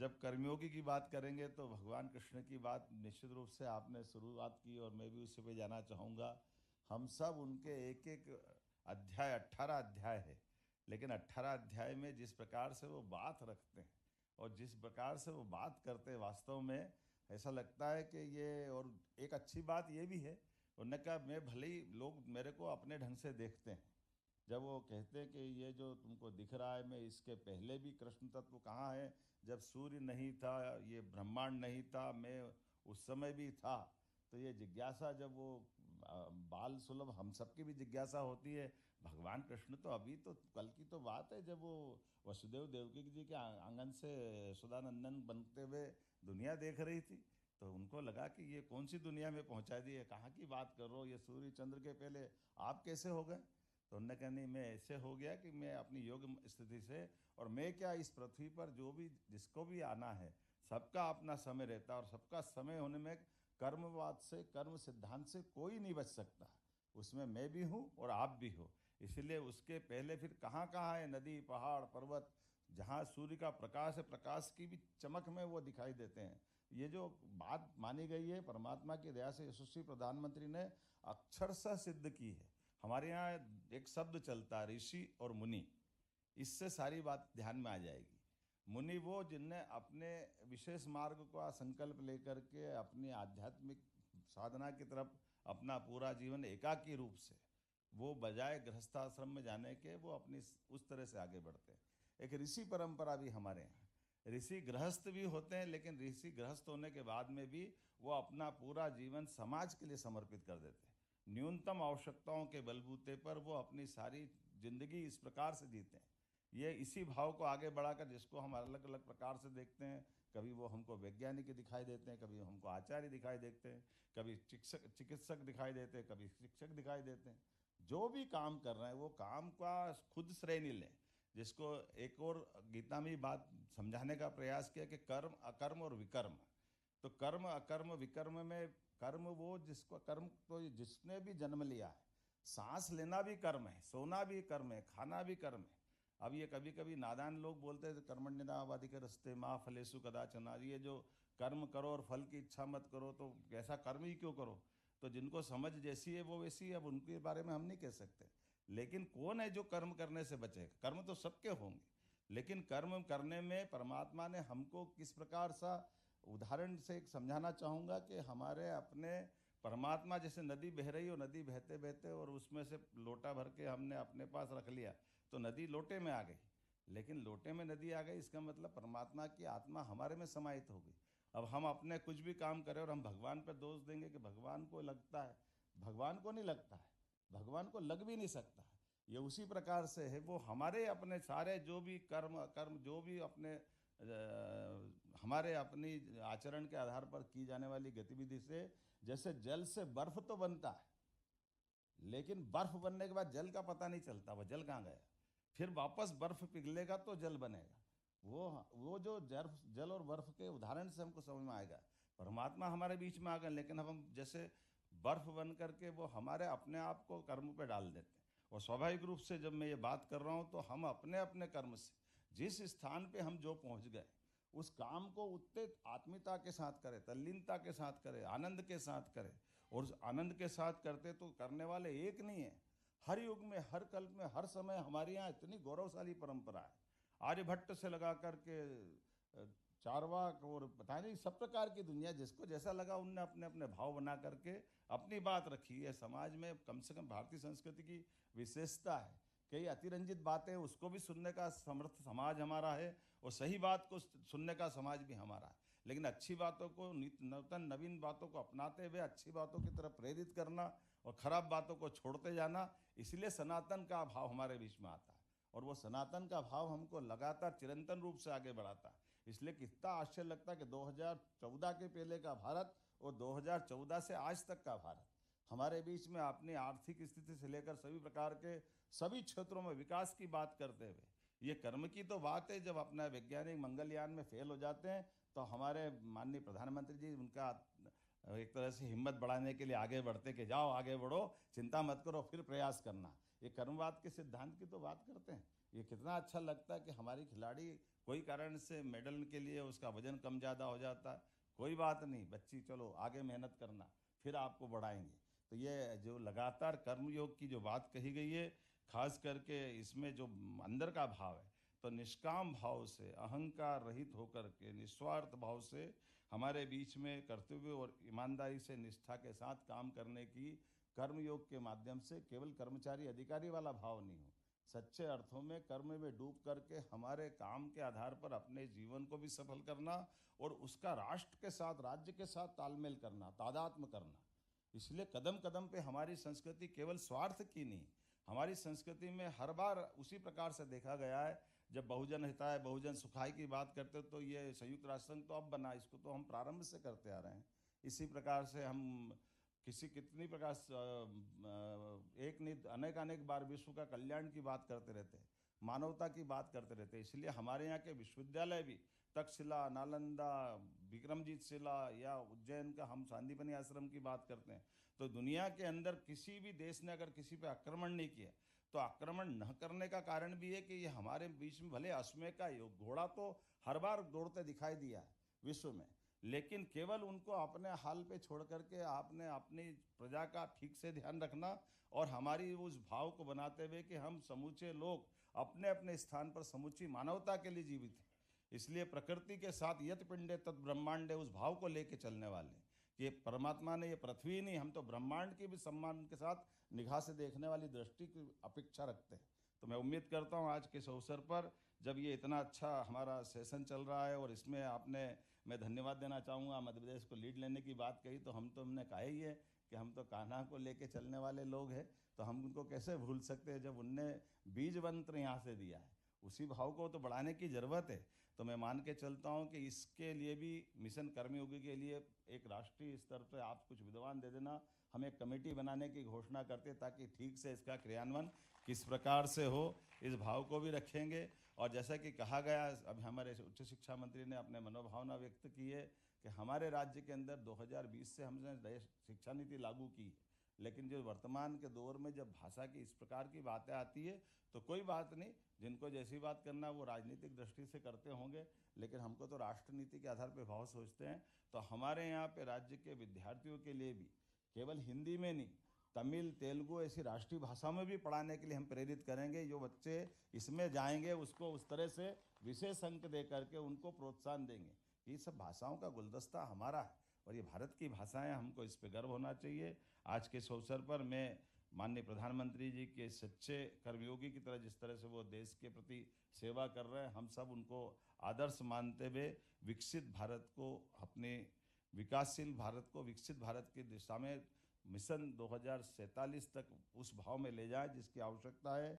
जब कर्मयोगी की बात करेंगे तो भगवान कृष्ण की बात निश्चित रूप से आपने शुरुआत की और मैं भी उसी पे जाना चाहूँगा। हम सब उनके एक एक अध्याय 18 अध्याय है, लेकिन 18 अध्याय में जिस प्रकार से वो बात रखते हैं और जिस प्रकार से वो बात करते हैं, वास्तव में ऐसा लगता है कि ये। और एक अच्छी बात ये भी है, उन्होंने कहा मैं भले ही लोग मेरे को अपने ढंग से देखते हैं। जब वो कहते हैं कि ये जो तुमको दिख रहा है, मैं इसके पहले भी कृष्ण तत्व कहाँ है, जब सूर्य नहीं था, ये ब्रह्मांड नहीं था, मैं उस समय भी था। तो ये जिज्ञासा जब वो बाल सुलभ हम सबकी भी जिज्ञासा होती है। भगवान कृष्ण तो अभी तो कल की तो बात है, जब वो वसुदेव देवकी जी के आंगन से सुदानंदन बनते हुए दुनिया देख रही थी, तो उनको लगा कि ये कौन सी दुनिया में पहुंचा दी है, कहाँ की बात कर रहे हो, ये सूर्य चंद्र के पहले आप कैसे हो गए। तो उन्होंने कहा नहीं, मैं ऐसे हो गया कि मैं अपनी योग स्थिति से, और मैं क्या, इस पृथ्वी पर जो भी जिसको भी आना है सबका अपना समय रहता है, और सबका समय होने में कर्मवाद से, कर्म सिद्धांत से कोई नहीं बच सकता। उसमें मैं भी हूँ और आप भी हो। इसलिए उसके पहले फिर कहाँ कहाँ है नदी पहाड़ पर्वत, जहाँ सूर्य का प्रकाश है, प्रकाश की भी चमक में वो दिखाई देते हैं। ये जो बात मानी गई है परमात्मा की दया से, यशस्वी प्रधानमंत्री ने अक्षरशः सिद्ध की है। हमारे यहाँ एक शब्द चलता है ऋषि और मुनि, इससे सारी बात ध्यान में आ जाएगी। मुनि वो जिनने अपने विशेष मार्ग का संकल्प लेकर के अपनी आध्यात्मिक साधना की तरफ अपना पूरा जीवन एकाकी रूप से, वो बजाय गृहस्थाश्रम में जाने के, वो अपनी उस तरह से आगे बढ़ते हैं। एक ऋषि परंपरा भी हमारे यहाँ, ऋषि गृहस्थ भी होते हैं, लेकिन ऋषि गृहस्थ होने के बाद में भी वो अपना पूरा जीवन समाज के लिए समर्पित कर देते हैं। न्यूनतम आवश्यकताओं के बलबूते पर वो अपनी सारी जिंदगी इस प्रकार से जीते हैं। ये इसी भाव को आगे बढ़ाकर, जिसको हम अलग अलग प्रकार से देखते हैं, कभी वो हमको वैज्ञानिक दिखाई देते हैं, कभी हमको आचार्य दिखाई देते हैं, कभी चिकित्सक दिखाई देते हैं, कभी शिक्षक दिखाई देते हैं। जो भी काम कर रहे हैं वो काम का खुद श्रेय नहीं लें। जिसको एक और गीता में बात समझाने का प्रयास किया कि कर्म अकर्म और विकर्म। तो कर्म अकर्म विकर्म में कर्म वो जिसको, कर्म तो जिसने भी जन्म लिया है, सांस लेना भी कर्म है, सोना भी कर्म है, खाना भी कर्म है। अब ये कभी कभी नादान लोग बोलते हैं कर्मण्येवाधिकारस्ते के रस्ते माँ फलेसु कदाचन, ये जो कर्म करो और फल की इच्छा मत करो, तो ऐसा कर्म ही क्यों करो। तो जिनको समझ जैसी है वो वैसी है, अब उनके बारे में हम नहीं कह सकते। लेकिन कौन है जो कर्म करने से बचेगा, कर्म तो सबके होंगे, लेकिन कर्म करने में परमात्मा ने हमको किस प्रकार सा, उदाहरण से एक समझाना चाहूँगा कि हमारे अपने परमात्मा जैसे नदी बह रही हो, नदी बहते बहते और उसमें से लोटा भर के हमने अपने पास रख लिया, तो नदी लोटे में आ गई। लेकिन लोटे में नदी आ गई, इसका मतलब परमात्मा की आत्मा हमारे में समाहित हो गई। अब हम अपने कुछ भी काम करें और हम भगवान पर दोष देंगे कि भगवान को लगता है, भगवान को नहीं लगता है, भगवान को लग भी नहीं सकता है। ये उसी प्रकार से है, वो हमारे अपने सारे जो भी कर्म कर्म जो भी अपने हमारे अपनी आचरण के आधार पर की जाने वाली गतिविधि से, जैसे जल से बर्फ तो बनता है, लेकिन बर्फ बनने के बाद जल का पता नहीं चलता वो जल कहाँ गया। फिर वापस बर्फ पिघलेगा तो जल बनेगा। वो जो जल जल और बर्फ के उदाहरण से हमको समझ में आएगा। परमात्मा हमारे बीच में आ गए, लेकिन अब हम जैसे बर्फ बन करके वो हमारे अपने आप को कर्म पे डाल देते हैं। और स्वाभाविक रूप से जब मैं ये बात कर रहा हूँ, तो हम अपने अपने कर्म से जिस स्थान पे हम जो पहुँच गए, उस काम को उतने आत्मीयता के साथ करें, तल्लीनता के साथ करें, आनंद के साथ करें। और उस आनंद के साथ करते तो करने वाले एक नहीं है, हर युग में, हर कल्प में, हर समय हमारे यहाँ इतनी गौरवशाली परंपरा है। आर्यभट्ट से लगा करके चारवाक और पता नहीं सब प्रकार की दुनिया, जिसको जैसा लगा उनने अपने अपने भाव बना करके अपनी बात रखी है। समाज में कम से कम भारतीय संस्कृति की विशेषता है, कई अतिरंजित बातें उसको भी सुनने का समर्थ समाज हमारा है, और सही बात को सुनने का समाज भी हमारा है। लेकिन अच्छी बातों को, नूतन नवीन बातों को अपनाते हुए अच्छी बातों की तरफ प्रेरित करना और खराब बातों को छोड़ते जाना, इसलिए सनातन का भाव हमारे बीच में आता है। और वो सनातन का भाव हमको लगातार चिरंतन रूप से आगे बढ़ाता है। इसलिए कितना आश्चर्य लगता है कि 2014 के पहले का भारत और 2014 से आज तक का भारत, हमारे बीच में अपनी आर्थिक स्थिति से लेकर सभी प्रकार के सभी क्षेत्रों में विकास की बात करते हुए, ये कर्म की तो बात है। जब अपना वैज्ञानिक मंगलयान में फेल हो जाते हैं, तो हमारे माननीय प्रधानमंत्री जी उनका एक तरह से हिम्मत बढ़ाने के लिए आगे बढ़ते कि जाओ आगे बढ़ो, चिंता मत करो, फिर प्रयास करना। ये कर्मवाद के सिद्धांत की तो बात करते हैं। ये कितना अच्छा लगता है कि हमारी खिलाड़ी कोई कारण से मेडल के लिए उसका वजन कम ज़्यादा हो जाता है, कोई बात नहीं बच्ची, चलो आगे मेहनत करना, फिर आपको बढ़ाएंगे। तो ये जो लगातार कर्मयोग की जो बात कही गई है, खास करके इसमें जो अंदर का भाव है, तो निष्काम भाव से, अहंकार रहित होकर के, निस्वार्थ भाव से हमारे बीच में कर्तव्य और ईमानदारी से निष्ठा के साथ काम करने की, कर्मयोग के माध्यम से केवल कर्मचारी अधिकारी वाला भाव नहीं हो, सच्चे अर्थों में कर्म में डूब करके हमारे काम के आधार पर अपने जीवन को भी सफल करना और उसका राष्ट्र के साथ, राज्य के साथ तालमेल करना, तादात्म्य करना। इसलिए कदम कदम पे हमारी संस्कृति केवल स्वार्थ की नहीं, हमारी संस्कृति में हर बार उसी प्रकार से देखा गया है। जब बहुजन हिताय बहुजन सुखाय की बात करते तो ये संयुक्त राष्ट्र संघ तो अब बना, इसको तो हम प्रारंभ से करते आ रहे हैं। इसी प्रकार से हम किसी कितनी प्रकार एक नहीं अनेक अनेक बार विश्व का कल्याण की बात करते रहते हैं, मानवता की बात करते रहते हैं। इसलिए हमारे यहाँ के विश्वविद्यालय भी तक्षशिला, नालंदा, विक्रमजीत शिला या उज्जैन का हम सांदीपनि आश्रम की बात करते हैं, तो दुनिया के अंदर किसी भी देश ने अगर किसी पे आक्रमण नहीं किया, तो आक्रमण न करने का कारण भी है कि ये हमारे बीच में भले अश्वमेध का योग घोड़ा तो हर बार दौड़ते दिखाई दिया है विश्व में, लेकिन केवल उनको अपने हाल पे छोड़ करके आपने अपनी प्रजा का ठीक से ध्यान रखना और हमारी उस भाव को बनाते हुए कि हम समूचे लोग अपने अपने स्थान पर समूची मानवता के लिए जीवित हैं। इसलिए प्रकृति के साथ यत पिंडे तत् ब्रह्मांडे, उस भाव को लेके चलने वाले हैं कि परमात्मा ने ये पृथ्वी नहीं, हम तो ब्रह्मांड की भी सम्मान के साथ निगाह से देखने वाली दृष्टि की अपेक्षा रखते हैं। तो मैं उम्मीद करता हूँ आज के इस अवसर पर जब ये इतना अच्छा हमारा सेशन चल रहा है और इसमें आपने, मैं धन्यवाद देना चाहूँगा, मध्य प्रदेश को लीड लेने की बात कही, तो हमने कहा ही है कि हम तो कान्हा को लेके चलने वाले लोग हैं, तो हम उनको कैसे भूल सकते हैं जब उनने बीज मंत्र यहाँ से दिया है। उसी भाव को तो बढ़ाने की ज़रूरत है। तो मैं मान के चलता हूँ कि इसके लिए भी मिशन कर्मयोगी के लिए एक राष्ट्रीय स्तर पर आप कुछ विद्वान दे देना, हम एक कमेटी बनाने की घोषणा करते ताकि ठीक से इसका क्रियान्वयन किस प्रकार से हो, इस भाव को भी रखेंगे। और जैसा कि कहा गया, अभी हमारे उच्च शिक्षा मंत्री ने अपने मनोभावना व्यक्त की है कि हमारे राज्य के अंदर 2020 से हमने शिक्षा नीति लागू की, लेकिन जो वर्तमान के दौर में जब भाषा की इस प्रकार की बातें आती है तो कोई बात नहीं, जिनको जैसी बात करना वो राजनीतिक दृष्टि से करते होंगे, लेकिन हमको तो राष्ट्र नीति के आधार पर भाव सोचते हैं। तो हमारे यहाँ पे राज्य के विद्यार्थियों के लिए भी केवल हिंदी में नहीं, तमिल, तेलुगु ऐसी राष्ट्रीय भाषा में भी पढ़ाने के लिए हम प्रेरित करेंगे। जो बच्चे इसमें जाएंगे उसको उस तरह से विशेष अंक दे करके उनको प्रोत्साहन देंगे। ये सब भाषाओं का गुलदस्ता हमारा है और ये भारत की भाषाएं, हमको इस पर गर्व होना चाहिए। आज के इस अवसर पर मैं माननीय प्रधानमंत्री जी के सच्चे कर्मयोगी की तरह जिस तरह से वो देश के प्रति सेवा कर रहे हैं, हम सब उनको आदर्श मानते हुए विकसित भारत को, अपने विकासशील भारत को विकसित भारत की दिशा में मिशन 2047 तक उस भाव में ले जाए जिसकी आवश्यकता है।